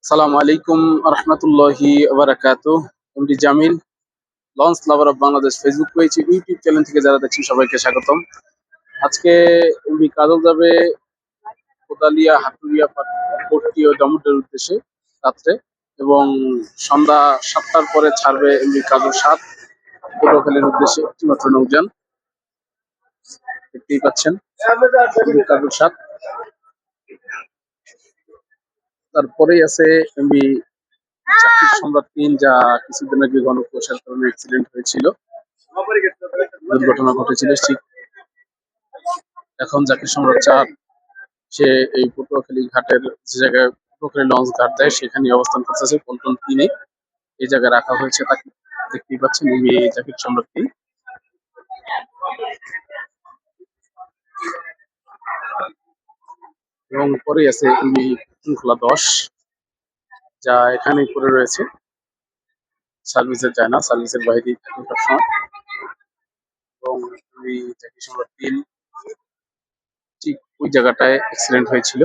আসসালামু আলাইকুম রহমতুল্লাহি বারাকাতুহ। MD Jamil, launch lover of Bangladesh Facebook page YouTube channel থেকে যারা দেখছেন সবাইকে স্বাগতম। আজকে এমডি কাজল যাবে কোদালিয়া হাটুরিয়া পট্টি ও জমুটের উদ্দেশ্যে রাত্রে, এবং সন্ধ্যা 7টার পরে ছাড়বে এমডি কাজল 7 পটুয়াখালীর উদ্দেশ্যে একটিমাত্র নৌযান। দেখতেই পাচ্ছেন এমডি কাজল 7। তারপরেই আছে এমবি জাকির সম্রাট 3, যা কিছুদিন আগে গণকুয়াশার কারণে অ্যাক্সিডেন্ট হয়েছিল, দুর্ঘটনা ঘটেছিল। ঠিক এখন জাকির সম্রাট 4 সে এই পটুয়াখালী ঘাটের যে জায়গায় পটুয়াখালী লঞ্চ ঘাট দেয় সেখানে অবস্থান করতেছে। পল্টন 3-এ এই জায়গায় রাখা হয়েছে তাকে। দেখতেই পাচ্ছেন এই জাকির সম্রাট 3। এবং পরে আছে খোলা 10, যা এখানে পড়ে রয়েছে, সার্ভিসের যায় না, সার্ভিসের বাইরেই থাকে সবসময়। এবং এই জাকির সম্রাট 3 ঠিক ওই জায়গাটায় অ্যাক্সিডেন্ট হয়েছিল,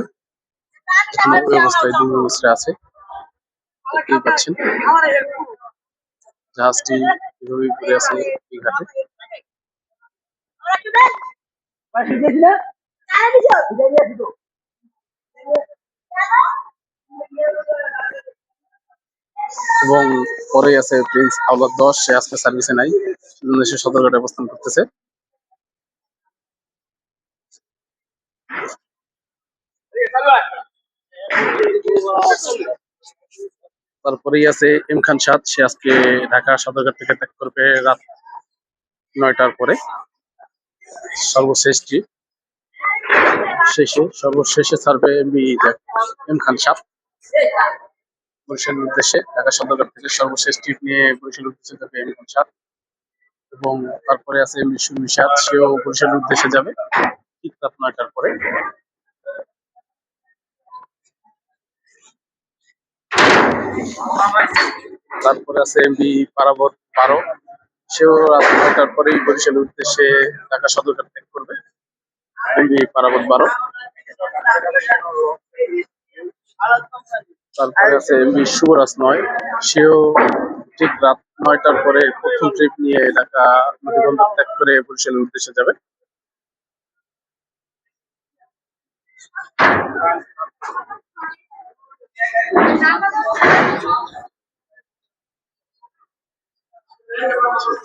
এখনো ওই অবস্থায় দুই অবস্থায় আছে। দেখতেই পাচ্ছেন জাহাজটি এভাবেই ঘুরে আছে এই ঘাটে। এবং পরে আছে প্রিন্স আওলাদ 10, সে আজকে সার্ভিসে নাই, সেজন্য সে সদরঘাটে অবস্থান করতেছে। তারপরেই আছে এম খান 7, সে আজকে ঢাকা সদরঘাট থেকে ত্যাগ করবে রাত 9টার পরে। সর্বশেষে ছাড়বে এম খান 7 বরিশালের উদ্দেশ্যে। ঢাকা সদরঘাট থেকে সর্বশেষ ট্রিপ নিয়ে বরিশালের উদ্দেশ্যে যাবে এম খান 7। এবং তারপরে আছে এম সুমি 7, সেও বরিশালের উদ্দেশ্যে যাবে ঠিক রাত 9টার পরে। তারপরে আছে এমবি পারাবত 12, সেও রাত 9টার পরেই বরিশালের উদ্দেশ্যে ঢাকা সদরঘাট ত্যাগ করবে। এমবি পারাবত 12। তারপরে আছে এমবি শুভরাজ 9, সেও ঠিক রাত 9টার পরে প্রথম ট্রিপ নিয়ে ঢাকা নদীবন্দর ত্যাগ করে বরিশালের উদ্দেশ্যে যাবে।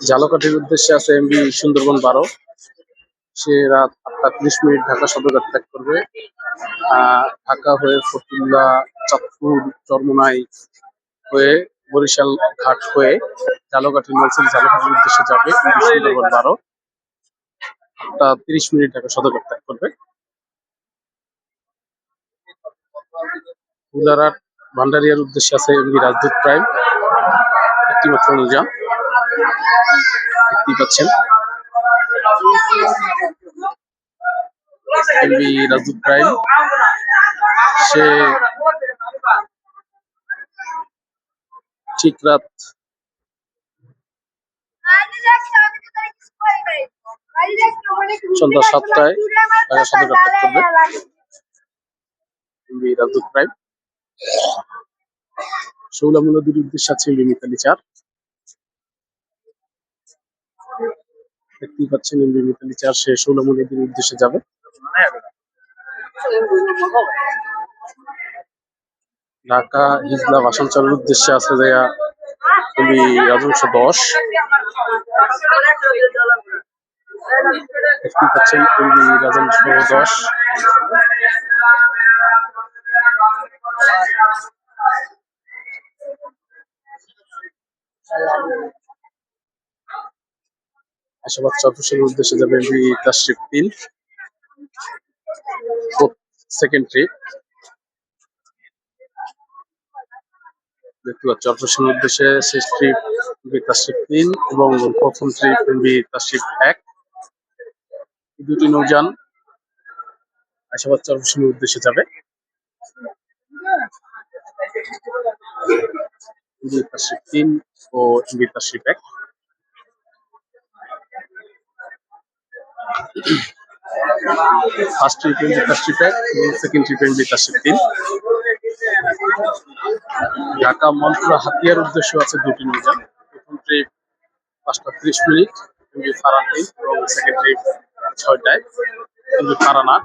ঝালকাঠির উদ্দেশ্যে আছে এমবি সুন্দরবন 12, সে রাত 8টা 30 ঢাকা সদরঘাট ত্যাগ করবে। ঢাকা হয়ে ফতুল্লা, চাঁদপুর, চরমোনাই হয়ে বরিশাল ঘাট হয়ে ঝালকাঠি নলছিটি ঝালকাঠির উদ্দেশ্যে যাবে সুন্দরবন 12, 8টা 30 ঢাকা সদরঘাট ত্যাগ করবে। গুলারহাট ভান্ডারিয়ার উদ্দেশ্যে আছে এমবি রাজদূত প্রাইম, একটিমাত্র নৌযান। দেখতেই পাচ্ছেন এমবি রাজদূত প্রাইম, সে ঠিক রাত সন্ধ্যা 7টায় ঢাকা সদরঘাট ত্যাগ করবে এমবি রাজদূত প্রাইম। শৌলামী নদীর উদ্দেশ্যে আছে এমবি মিতালি 4। দেখতেই পাচ্ছেন এমবি মিতালি 4, সে শৌলামী নদীর উদ্দেশ্যে যাবে। ঢাকা হিজলা ভাসানচরের উদ্দেশ্যে আছে যাইয়া এমবি রাজংশ 10। দেখতেই পাচ্ছেন এমবি রাজংশ 10। আশাবাদ চরফেশনের উদ্দেশ্যে যাবে এমবি তাশরিফ 3, সেকেন্ড ট্রিপ। দেখতে পাচ্ছি চরফেশনের উদ্দেশ্যে শেষ ট্রিপ এমবি তাশরিফ 3 এবং প্রথম ট্রিপ এমবি তাশরিফ 1। দুটি নৌযান আশাবাদ চরফেশনের উদ্দেশ্যে যাবে। এমবি তাশরিফ 3 ও MB Tashrif 1। First trip MB Tashrif 1 এবং second trip MB Tashrif 3। Dhaka Monpura হাতিয়ার উদ্দেশ্য আছে দুটি নৌযান। প্রথম ট্রিপ 5টা 30 মিনিট এমভি ফারান 3 এবং second trip 6টায় MV Farhan 8।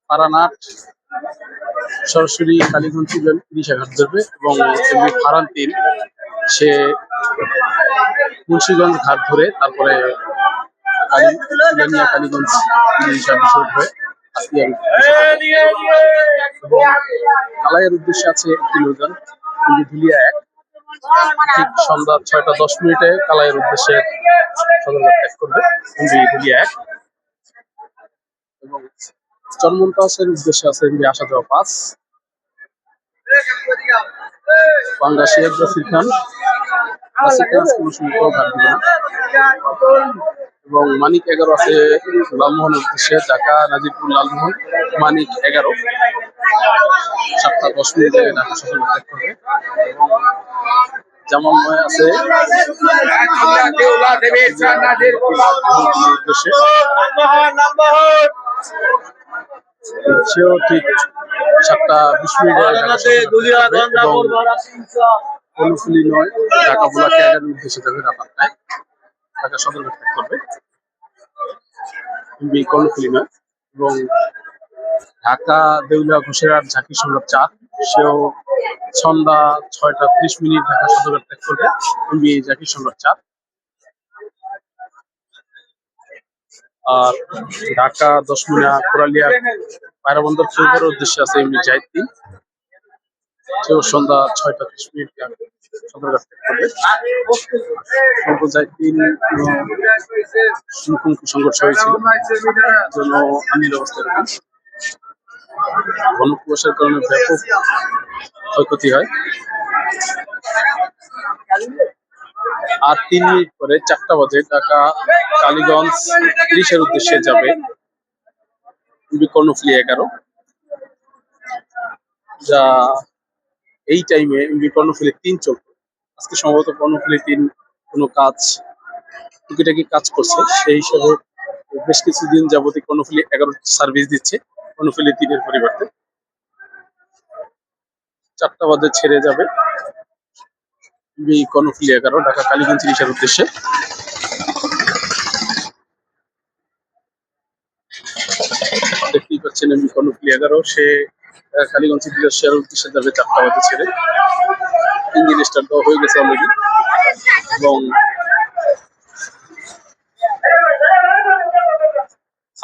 Farhan 8 সরাসরি কালীগঞ্জ ইলিশাঘাট ধরবে এবং এমভি ফারান 3 সে মুন্সিগঞ্জ ঘাট ধরে তারপরে কালীগঞ্জ ইলিশা বিষয় হয়ে কালাইয়ের উদ্দেশ্যে আছে একটি নৌযান ধুলিয়া 1। ঠিক সন্ধ্যা 6টা 10 মিনিটে কালাইয়ের উদ্দেশ্যে সদরঘাট ত্যাগ করবে ধুলিয়া 1 এবং চরমন্তাসের উদ্দেশ্যে আছে আসা যাওয়া 5। পাঙ্গাসিয়া জসির খান কোনো সময় ঘাট দিবে না এবং মানিক 11 আছে লালমোহনের উদ্দেশ্যে ঢাকা নাজিরপুর লালমোহন মানিক 11 7টা 10 মিনিটে ঢাকা শহর ত্যাগ করবে এবং জামালময় আছে উদ্দেশ্যে সেও ঠিক 7টা 20 মিনিটে এবং কর্ণফুলী 9 ঢাকা ভোলাকে 11 উদ্দেশ্যে যাবে রাত 8টায় ঢাকা সদরঘাট ত্যাগ করবে কর্ণফুলী 9 এবং ঢাকা দেউলিয়া ঘোষেরহাট ঝাঁকি সম্রাট 4 সেও সন্ধ্যা 6টা 30 মিনিট ঢাকা সদরঘাট ত্যাগ করবে ঝাঁকি সম্রাট 4। আর ঢাকা 10 মিনা কোরালিয়া পায়রা বন্দর চৌবের উদ্দেশ্যে আছে এমনি জাহিদ 3 সেও সন্ধ্যা 6টা 30 মিনিট সদরঘাট ত্যাগ করবে। জাহিদ 3 মুখোমুখি সংঘর্ষ হয়েছিল জন্য আইনি অবস্থা এরকম ঘন কুয়াশার কারণে ব্যাপক ক্ষয়ক্ষতি হয়। আর 3 মিনিট পরে 4টা বাজে ঢাকা কালীগঞ্জ 30-এর উদ্দেশ্যে যাবে কর্ণফুলী 11 যা এই টাইমে কর্ণফুলী 3 চলবে। আজকে সম্ভবত কর্ণফুলী 3 কোনো কাজ টুকিটাকি কাজ করছে সেই হিসাবে বেশ কিছুদিন যাবতীয় কর্ণফুলী 11 সার্ভিস দিচ্ছে কর্ণফুলী 3-এর পরিবর্তে। 4টা বাজে ছেড়ে যাবে কর্ণফুলী 11 ঢাকা কালীগঞ্জ 30-এর উদ্দেশ্যে। দেখতেই পাচ্ছেন কর্ণফুলী 11 সে কালীগঞ্জ 30-এর উদ্দেশ্যে যাবে 4টা বাজে ছেড়ে। ইঞ্জিন স্টার্ট দেওয়া হয়ে গেছে অলরেডি এবং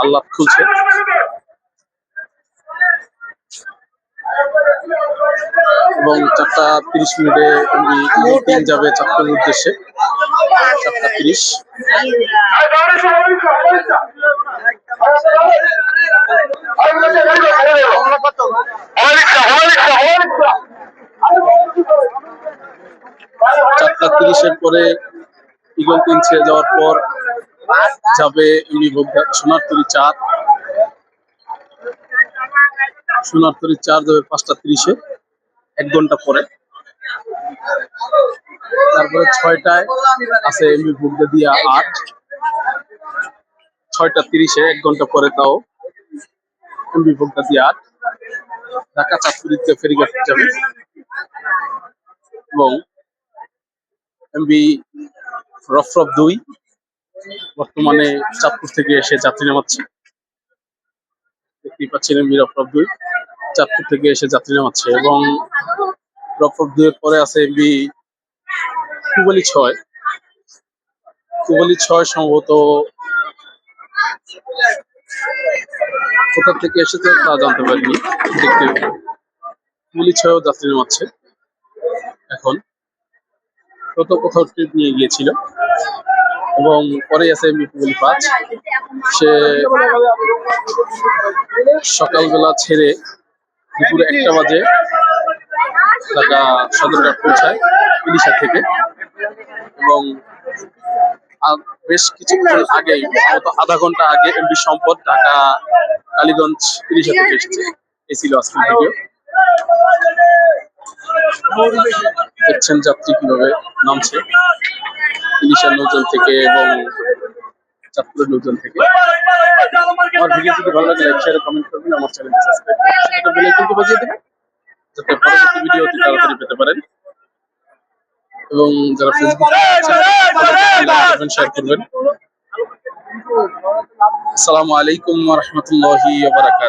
আল্লাহ খুলছে এবং 4টা 30 মিনিটে যাবে চাঁদপুরের উদ্দেশ্যে 4টা 30। চারটা 30-এর পরে ইগল 3 ছেড়ে যাওয়ার পর যাবে সোনারতরী 4 যাবে 5টা 30-এ 1 ঘন্টা পরে। তারপরে 6টায় আছে এমবি ভোগদা দিয়া 8 6টা 30-এ 1 ঘন্টা পরে তাও এমবি ভোগদা দিয়া 8 ঢাকা চাঁদপুরিতে ফেরিঘাট যাবে এবং এমবি রফরফ 2 বর্তমানে চাঁদপুর থেকে এসে যাত্রী নামাচ্ছে। দেখতেই পাচ্ছেন এমবি রফরফ 2 চাঁদপুর থেকে এসে যাত্রী নামাচ্ছে এবং রফরফ 2 এর পরে আছে এমবি কুবালি 6 সম্ভবত কোথা থেকে এসেছে তা জানতে পারিনি। দেখতে কুবালি 6ও যাত্রী নামাচ্ছে এখন কোথাও ট্রিপ নিয়ে গিয়েছিল এবং পরে আছে এমবি কুবালি 5 সে সকালবেলা ছেড়ে দুপুরে 1টা বাজে ঢাকা সদরঘাট পৌঁছায় ইলিশা থেকে এবং বেশ কিছুক্ষণ আগেই আধা ঘন্টা আগে এমবি সম্পদ ঢাকা কালীগঞ্জ ইলিশা থেকে এসেছে। এই ছিল আজকের ভিডিও। দেখছেন যাত্রী কিভাবে নামছে ইলিশার নৌযান থেকে এবং চাঁদপুরের নৌযান থেকে। আমার ভিডিও যদি ভালো লাগে লাইক শেয়ার কমেন্ট করবেন, আমার চ্যানেলটি সাবস্ক্রাইব করবেন, বেল আইকনটি বাজিয়ে দেবেন যাতে পরবর্তী ভিডিও অতি তাড়াতাড়ি পেতে পারেন। এবং যারা ফেসবুক শেয়ার করবেন। আসসালামু আলাইকুম ওয়া রাহমাতুল্লাহি ওয়া বারাকাতুহু।